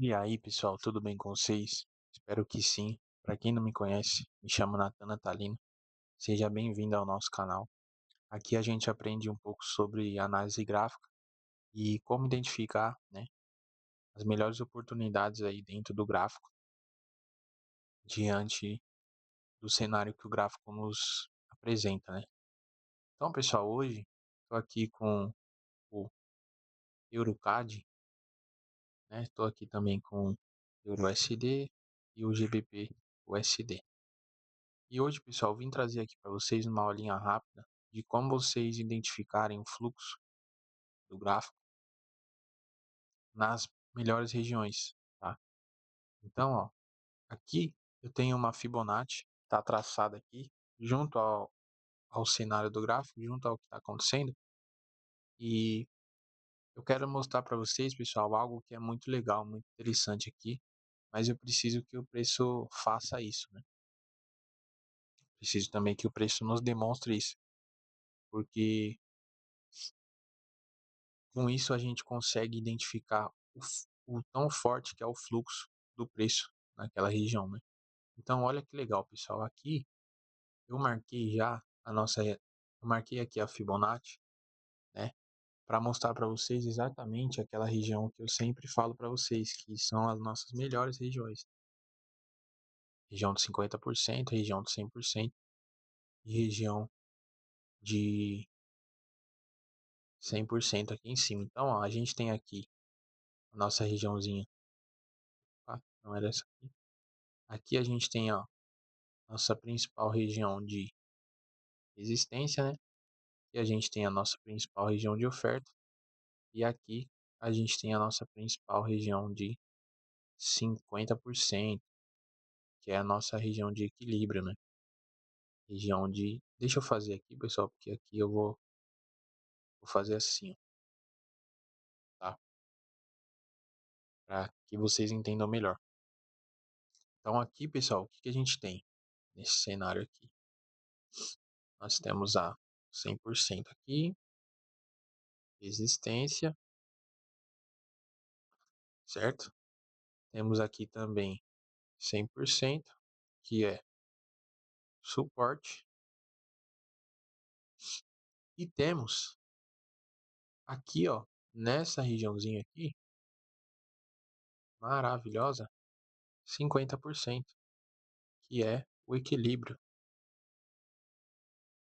E aí, pessoal, tudo bem com vocês? Espero que sim. Para quem não me conhece, me chamo Nathan Natalino. Seja bem-vindo ao nosso canal. Aqui a gente aprende um pouco sobre análise gráfica e como identificar, as melhores oportunidades aí dentro do gráfico, diante do cenário que o gráfico nos apresenta, né? Então, pessoal, hoje estou aqui com o EuroCAD, né? Estou aqui também com o EuroUSD e o GBP USD. E hoje, pessoal, vim trazer aqui para vocês uma aulinha rápida de como vocês identificarem o fluxo do gráfico nas melhores regiões, tá? Então, ó, aqui eu tenho uma Fibonacci, está traçada aqui, junto ao cenário do gráfico, junto ao que está acontecendo. E eu quero mostrar para vocês, pessoal, algo que é muito legal, muito interessante aqui, mas eu preciso que o preço faça isso, né? Preciso também que o preço nos demonstre isso, porque com isso a gente consegue identificar o tão forte que é o fluxo do preço naquela região, né? Então, olha que legal, pessoal. Aqui eu marquei já eu marquei aqui a Fibonacci, né? Para mostrar para vocês exatamente aquela região que eu sempre falo para vocês, que são as nossas melhores regiões. Região de 50%, região de 100% e região de 100% aqui em cima. Então, ó, a gente tem aqui a nossa regiãozinha, tá? Não era essa aqui. Aqui a gente tem, ó, nossa principal região de resistência, né? E a gente tem a nossa principal região de oferta. E aqui a gente tem a nossa principal região de 50%, que é a nossa região de equilíbrio, né? Região de... Deixa eu fazer aqui, pessoal, porque aqui eu vou fazer assim, ó, tá? Para que vocês entendam melhor. Então aqui, pessoal, o que que a gente tem nesse cenário aqui? Nós temos a 100% aqui, resistência, certo? Temos aqui também 100%, que é suporte. E temos aqui, ó, nessa regiãozinha aqui, maravilhosa, 50%, que é o equilíbrio.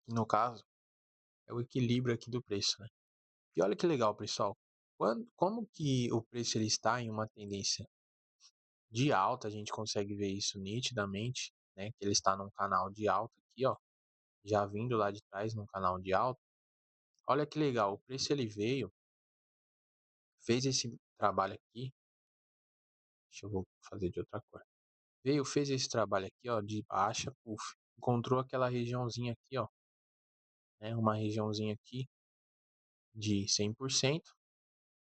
Que no caso, é o equilíbrio aqui do preço, né? E olha que legal, pessoal. Como que o preço ele está em uma tendência de alta, a gente consegue ver isso nitidamente, né? Que ele está num canal de alta aqui, ó, já vindo lá de trás num canal de alta. Olha que legal, o preço ele veio, fez esse trabalho aqui. Deixa eu vou fazer de outra cor. Veio, fez esse trabalho aqui, ó, de baixa, puff, encontrou aquela regiãozinha aqui, ó, né? Uma regiãozinha aqui de 100%.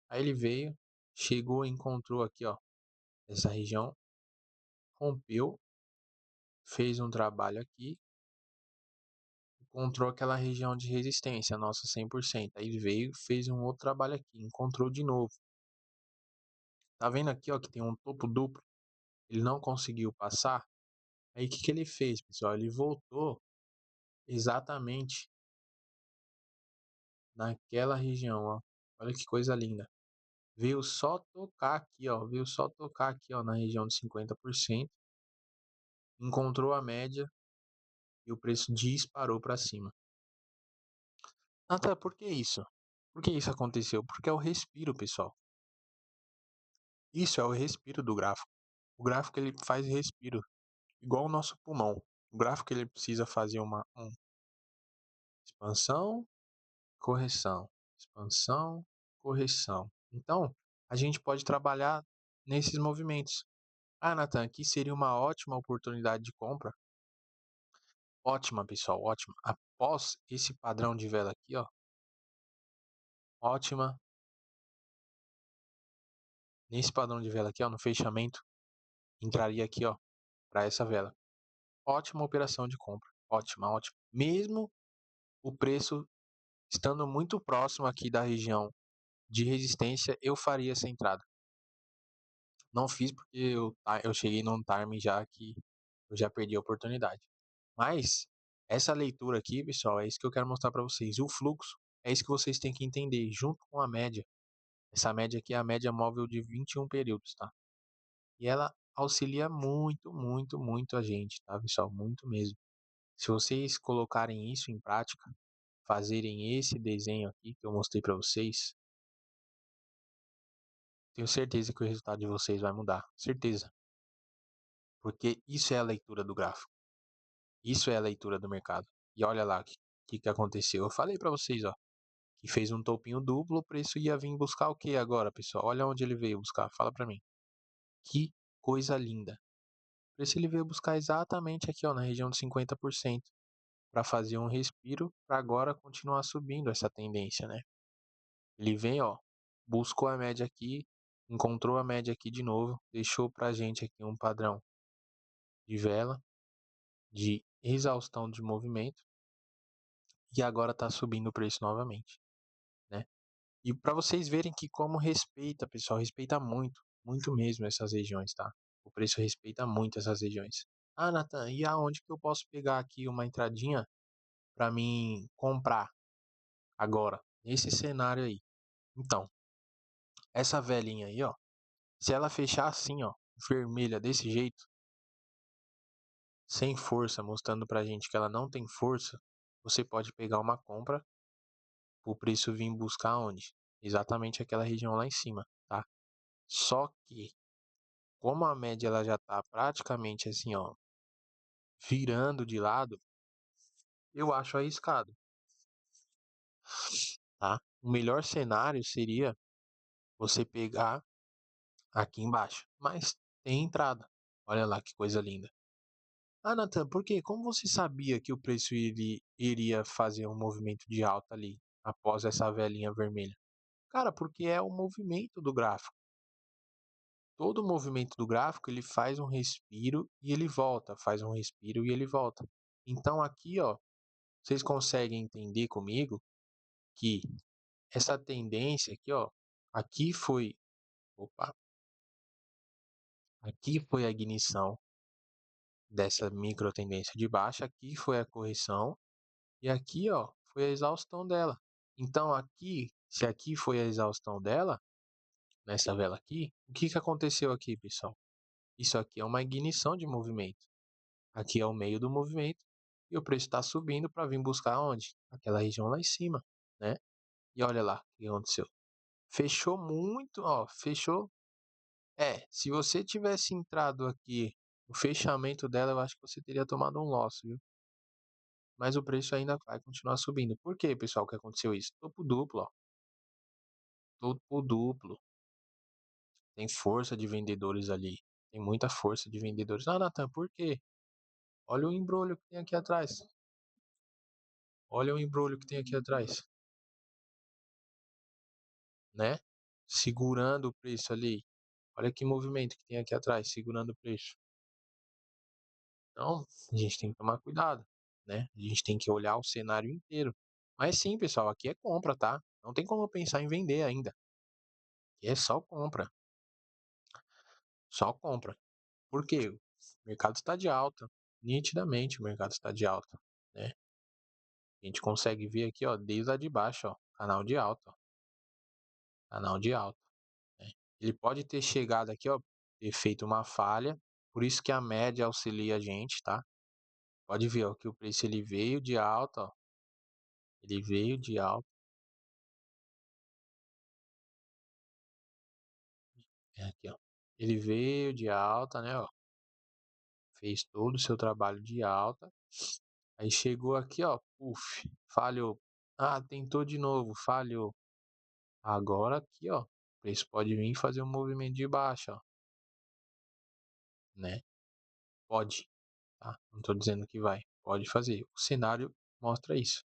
Aí ele veio, chegou, encontrou aqui, ó, essa região, rompeu, fez um trabalho aqui, encontrou aquela região de resistência, nossa 100%. Aí ele veio, fez um outro trabalho aqui, encontrou de novo. Tá vendo aqui, ó, que tem um topo duplo? Ele não conseguiu passar. Aí o que que ele fez, pessoal? Ele voltou exatamente naquela região, ó. Olha que coisa linda. Veio só tocar aqui, ó. Veio só tocar aqui, ó, na região de 50%. Encontrou a média e o preço disparou para cima. Até por que isso? Por que isso aconteceu? Porque é o respiro, pessoal. Isso é o respiro do gráfico. O gráfico ele faz respiro, igual o nosso pulmão. O gráfico ele precisa fazer uma expansão, correção, expansão, correção. Então, a gente pode trabalhar nesses movimentos. Ah, Nathan, aqui seria uma ótima oportunidade de compra. Ótima, pessoal, ótima. Após esse padrão de vela aqui, ó, ótima. Nesse padrão de vela aqui, ó, no fechamento, entraria aqui, ó, para essa vela. Ótima operação de compra. Ótima, ótima. Mesmo o preço estando muito próximo aqui da região de resistência, eu faria essa entrada. Não fiz porque eu cheguei num time já que eu já perdi a oportunidade. Mas essa leitura aqui, pessoal, é isso que eu quero mostrar para vocês. O fluxo é isso que vocês têm que entender, junto com a média. Essa média aqui é a média móvel de 21 períodos, tá? E ela auxilia muito, muito, muito a gente, tá, pessoal? Muito mesmo. Se vocês colocarem isso em prática, fazerem esse desenho aqui que eu mostrei para vocês, tenho certeza que o resultado de vocês vai mudar. Certeza. Porque isso é a leitura do gráfico. Isso é a leitura do mercado. E olha lá o que aconteceu. Eu falei para vocês, ó, que fez um topinho duplo, o preço ia vir buscar o que agora, pessoal? Olha onde ele veio buscar. Fala para mim. Que coisa linda. O preço ele veio buscar exatamente aqui, ó, na região de 50%, para fazer um respiro, para agora continuar subindo essa tendência, né? Ele vem, ó, buscou a média aqui, encontrou a média aqui de novo, deixou pra gente aqui um padrão de vela, de exaustão de movimento, e agora está subindo o preço novamente, né? E para vocês verem que como respeita, pessoal, respeita muito, muito mesmo essas regiões, tá? O preço respeita muito essas regiões. Ah, Nathan, e aonde que eu posso pegar aqui uma entradinha para mim comprar agora, nesse cenário aí? Então, essa velhinha aí, ó, se ela fechar assim, ó, vermelha desse jeito, sem força, mostrando pra gente que ela não tem força, você pode pegar uma compra, o preço vir buscar onde? Exatamente aquela região lá em cima, tá? Só que, como a média ela já tá praticamente assim, ó, virando de lado, eu acho arriscado, tá? O melhor cenário seria você pegar aqui embaixo, mas tem entrada. Olha lá que coisa linda. Ah, Nathan, por quê? Como você sabia que o preço iria fazer um movimento de alta ali, após essa velinha vermelha? Cara, porque é o movimento do gráfico. Todo o movimento do gráfico, ele faz um respiro e ele volta, faz um respiro e ele volta. Então aqui, ó, vocês conseguem entender comigo que essa tendência aqui, ó, aqui foi, opa, aqui foi a ignição dessa micro tendência de baixa, aqui foi a correção e aqui, ó, foi a exaustão dela. Então aqui, se aqui foi a exaustão dela, nessa vela aqui, o que que aconteceu aqui, pessoal? Isso aqui é uma ignição de movimento. Aqui é o meio do movimento e o preço está subindo para vir buscar onde? Aquela região lá em cima, né? E olha lá o que aconteceu. Fechou muito, ó, fechou. É, se você tivesse entrado aqui no fechamento dela, eu acho que você teria tomado um loss, viu? Mas o preço ainda vai continuar subindo. Por que, pessoal, que aconteceu isso? Topo duplo, ó. Topo duplo. Tem força de vendedores ali. Tem muita força de vendedores. Ah, Nathan, por quê? Olha o embrulho que tem aqui atrás. Olha o embrulho que tem aqui atrás, né? Segurando o preço ali. Olha que movimento que tem aqui atrás, segurando o preço. Então, a gente tem que tomar cuidado, né? A gente tem que olhar o cenário inteiro. Mas sim, pessoal, aqui é compra, tá? Não tem como eu pensar em vender ainda. Aqui é só compra. Só compra. Por quê? O mercado está de alta. Nitidamente o mercado está de alta, né? A gente consegue ver aqui, ó, desde lá de baixo, ó, canal de alta, ó, canal de alta, né? Ele pode ter chegado aqui, ó, ter feito uma falha, por isso que a média auxilia a gente, tá? Pode ver, ó, que o preço ele veio de alta, ó, ele veio de alta, é aqui, ó, ele veio de alta, né, ó, fez todo o seu trabalho de alta, aí chegou aqui, ó, puf, falhou, ah, tentou de novo, falhou, agora aqui, ó, o preço pode vir fazer um movimento de baixa, ó, né? Pode, tá? Não tô dizendo que vai, pode fazer. O cenário mostra isso.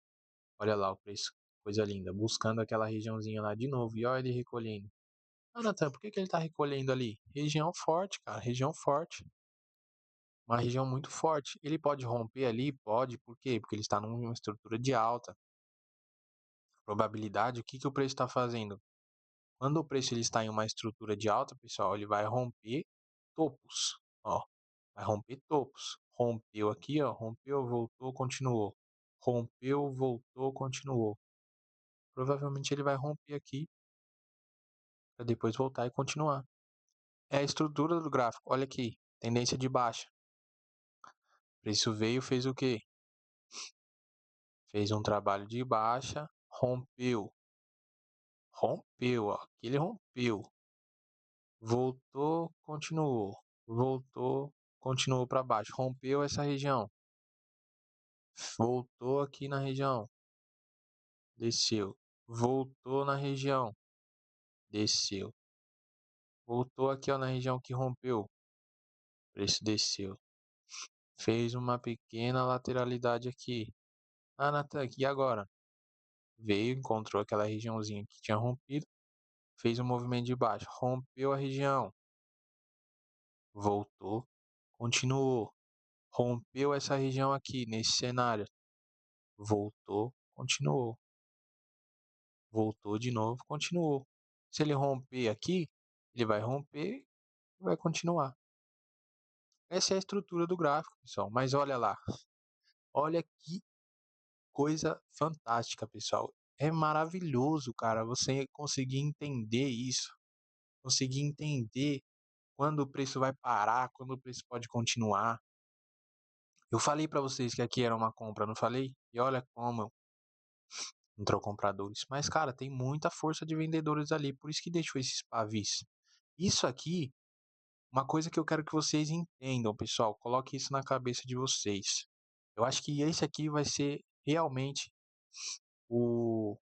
Olha lá o preço, coisa linda, buscando aquela regiãozinha lá de novo, e olha ele recolhendo. Ah, Natan, por que que ele tá recolhendo ali? Região forte, cara, região forte. Uma região muito forte. Ele pode romper ali? Pode, por quê? Porque ele está numa estrutura de alta. Probabilidade, o que que o preço está fazendo? Quando o preço ele está em uma estrutura de alta, pessoal, ele vai romper topos, ó. Vai romper topos. Rompeu aqui, ó, rompeu, voltou, continuou. Rompeu, voltou, continuou. Provavelmente ele vai romper aqui para depois voltar e continuar. É a estrutura do gráfico. Olha aqui, tendência de baixa. O preço veio, fez o quê? Fez um trabalho de baixa, rompeu. Rompeu, ó. Aqui ele rompeu. Voltou, continuou. Voltou, continuou para baixo. Rompeu essa região. Voltou aqui na região. Desceu. Voltou na região. Desceu. Voltou aqui ó, na região que rompeu. O preço desceu. Fez uma pequena lateralidade aqui. Ah, Natan, e agora? Veio, encontrou aquela regiãozinha que tinha rompido. Fez um movimento de baixo. Rompeu a região. Voltou. Continuou. Rompeu essa região aqui, nesse cenário. Voltou. Continuou. Voltou de novo. Continuou. Se ele romper aqui, ele vai romper e vai continuar. Essa é a estrutura do gráfico, pessoal. Mas olha lá. Olha que coisa fantástica, pessoal. É maravilhoso, cara, você conseguir entender isso. Conseguir entender quando o preço vai parar, quando o preço pode continuar. Eu falei para vocês que aqui era uma compra, não falei? E olha como entrou compradores. Mas, cara, tem muita força de vendedores ali, por isso que deixou esses pavis. Isso aqui, uma coisa que eu quero que vocês entendam, pessoal, coloque isso na cabeça de vocês. Eu acho que esse aqui vai ser realmente o,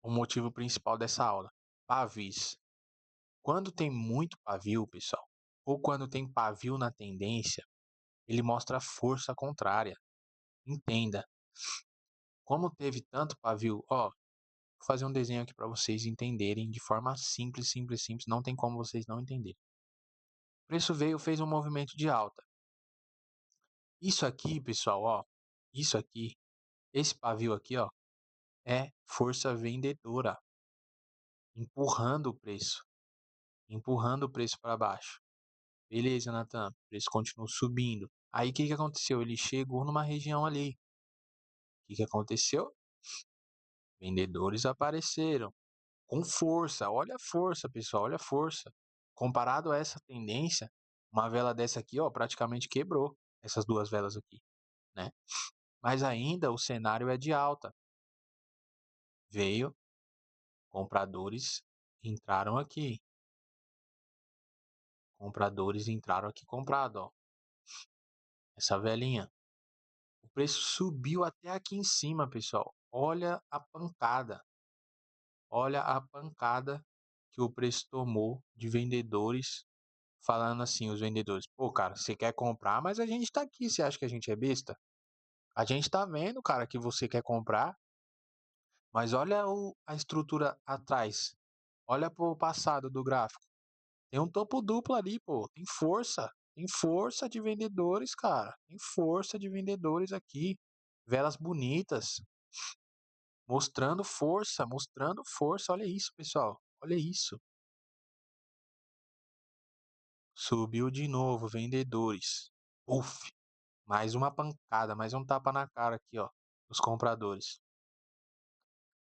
o motivo principal dessa aula. Pavis. Quando tem muito pavio, pessoal, ou quando tem pavio na tendência, ele mostra força contrária. Entenda. Como teve tanto pavio, ó, vou fazer um desenho aqui para vocês entenderem de forma simples, simples, simples, não tem como vocês não entenderem. O preço veio, fez um movimento de alta. Isso aqui, pessoal, ó, isso aqui, esse pavio aqui, ó, é força vendedora, empurrando o preço para baixo. Beleza, Natan, o preço continuou subindo. Aí o que que aconteceu? Ele chegou numa região ali. O que que aconteceu? Vendedores apareceram com força. Olha a força, pessoal, olha a força. Comparado a essa tendência, uma vela dessa aqui, ó, praticamente quebrou essas duas velas aqui, né? Mas ainda o cenário é de alta. Veio, compradores entraram aqui. Compradores entraram aqui comprado, ó. Essa velinha. O preço subiu até aqui em cima, pessoal. Olha a pancada. Olha a pancada que o preço tomou de vendedores falando assim, os vendedores, pô, cara, você quer comprar, mas a gente tá aqui, você acha que a gente é besta? A gente tá vendo, cara, que você quer comprar, mas olha a estrutura atrás. Olha pro passado do gráfico. Tem um topo duplo ali, pô. Tem força. Tem força de vendedores, cara. Tem força de vendedores aqui. Velas bonitas. Mostrando força, mostrando força. Olha isso, pessoal. Olha isso. Subiu de novo, vendedores. Uf, mais uma pancada, mais um tapa na cara aqui, ó, dos compradores.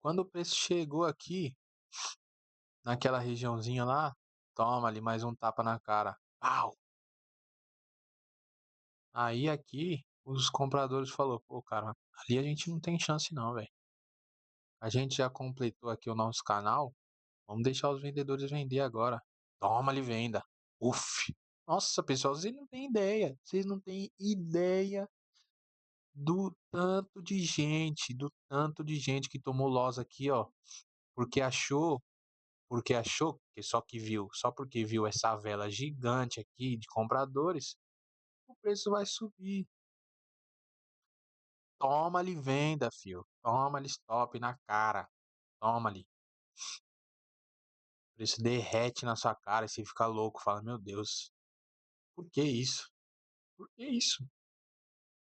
Quando o preço chegou aqui, naquela regiãozinha lá, toma ali mais um tapa na cara. Pau! Aí aqui, os compradores falou, pô, cara, ali a gente não tem chance não, velho. A gente já completou aqui o nosso canal, vamos deixar os vendedores vender agora. Toma ali venda. Uf! Nossa, pessoal, vocês não têm ideia. Vocês não têm ideia do tanto de gente que tomou loss aqui, ó, porque achou, que só que viu, só porque viu essa vela gigante aqui de compradores, o preço vai subir. Toma ali venda, fio. Toma ali stop na cara. Toma ali. O preço derrete na sua cara e você fica louco, fala, meu Deus, por que isso? Por que isso?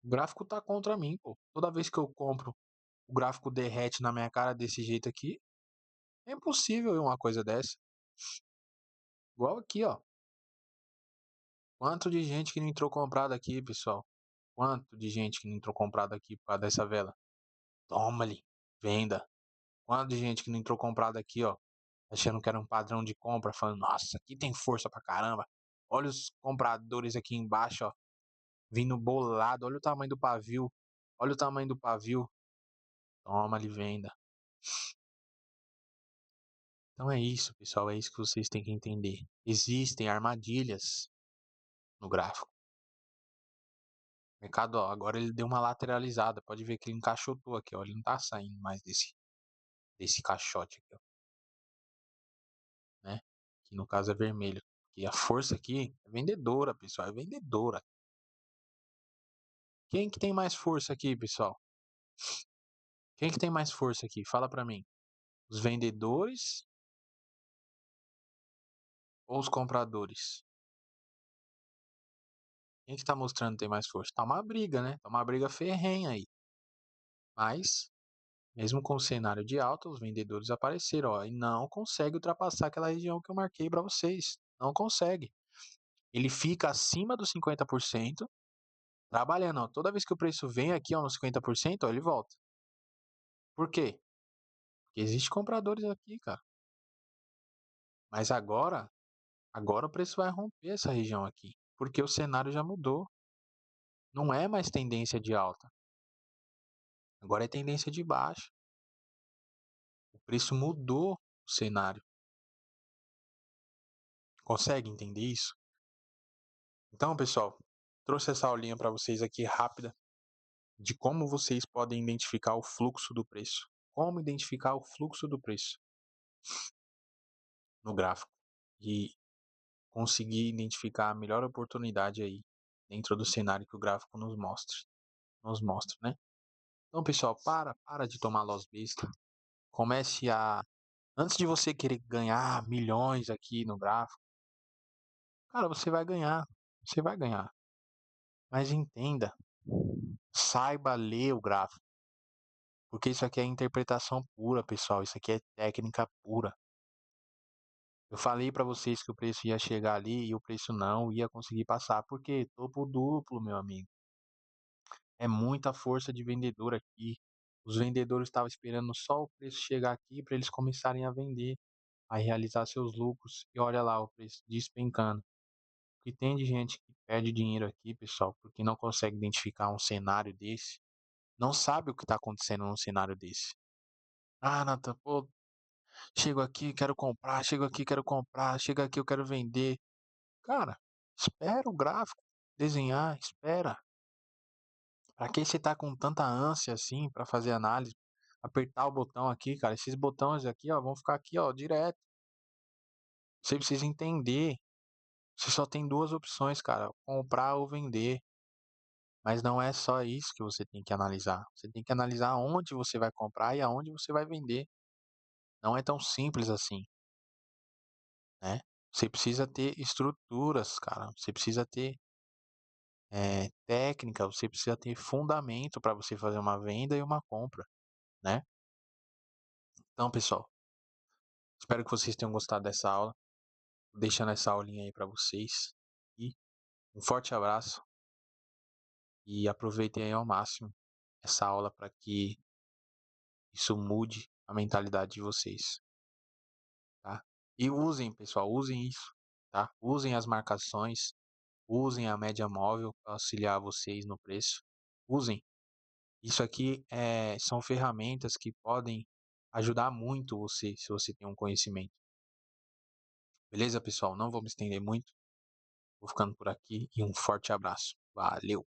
O gráfico tá contra mim, pô. Toda vez que eu compro, o gráfico derrete na minha cara desse jeito aqui. É impossível uma coisa dessa. Igual aqui, ó. Quanto de gente que não entrou comprado aqui, pessoal? Quanto de gente que não entrou comprado aqui por causa dessa vela? Toma ali, venda. Quanto de gente que não entrou comprado aqui, ó, achando que era um padrão de compra, falando, nossa, aqui tem força pra caramba. Olha os compradores aqui embaixo, ó, vindo bolado. Olha o tamanho do pavio. Olha o tamanho do pavio. Toma ali, venda. Então é isso, pessoal. É isso que vocês têm que entender. Existem armadilhas no gráfico. O mercado, ó, agora ele deu uma lateralizada. Pode ver que ele encaixotou aqui, ó. Ele não tá saindo mais desse caixote aqui, ó, né? Que no caso é vermelho. E a força aqui é vendedora, pessoal. É vendedora. Quem que tem mais força aqui, pessoal? Quem que tem mais força aqui? Fala pra mim. Os vendedores ou os compradores? Quem que tá mostrando que tem mais força? Tá uma briga, né? Tá uma briga ferrenha aí. Mas, mesmo com o cenário de alta, os vendedores apareceram, ó, e não consegue ultrapassar aquela região que eu marquei para vocês. Não consegue. Ele fica acima dos 50%, trabalhando, ó. Toda vez que o preço vem aqui, ó, nos 50%, ó, ele volta. Por quê? Porque existem compradores aqui, cara. Mas agora o preço vai romper essa região aqui, porque o cenário já mudou. Não é mais tendência de alta, agora é tendência de baixa. O preço mudou o cenário. Consegue entender isso? Então, pessoal, trouxe essa aulinha para vocês aqui rápida de como vocês podem identificar o fluxo do preço. Como identificar o fluxo do preço no gráfico e conseguir identificar a melhor oportunidade aí dentro do cenário que o gráfico nos mostra, né? Então, pessoal, para de tomar loss besta. Comece a antes de você querer ganhar milhões aqui no gráfico, cara, você vai ganhar, você vai ganhar. Mas entenda, saiba ler o gráfico, porque isso aqui é interpretação pura, pessoal. Isso aqui é técnica pura. Eu falei para vocês que o preço ia chegar ali e o preço não ia conseguir passar, porque topo duplo, meu amigo. É muita força de vendedor aqui. Os vendedores estavam esperando só o preço chegar aqui para eles começarem a vender, a realizar seus lucros. E olha lá o preço despencando. O que tem de gente que perde dinheiro aqui, pessoal, porque não consegue identificar um cenário desse, não sabe o que está acontecendo num cenário desse. Ah, Nathan, pô, chego aqui, quero comprar, chego aqui, quero comprar, chego aqui, eu quero vender. Cara, espera o gráfico desenhar, espera. Pra que você tá com tanta ânsia assim pra fazer análise? Apertar o botão aqui, cara, esses botões aqui, ó, vão ficar aqui, ó, direto. Você precisa entender. Você só tem duas opções, cara, comprar ou vender. Mas não é só isso que você tem que analisar. Você tem que analisar onde você vai comprar e aonde você vai vender. Não é tão simples assim, né? Você precisa ter estruturas, cara. Você precisa ter técnica, você precisa ter fundamento para você fazer uma venda e uma compra, né? Então, pessoal, espero que vocês tenham gostado dessa aula. Tô deixando essa aulinha aí para vocês. E um forte abraço e aproveitem aí ao máximo essa aula para que isso mude a mentalidade de vocês, tá? E usem, pessoal, usem isso, tá? Usem as marcações, usem a média móvel para auxiliar vocês no preço. Usem. Isso aqui são ferramentas que podem ajudar muito você, se você tem um conhecimento. Beleza, pessoal? Não vou me estender muito. Vou ficando por aqui e um forte abraço. Valeu!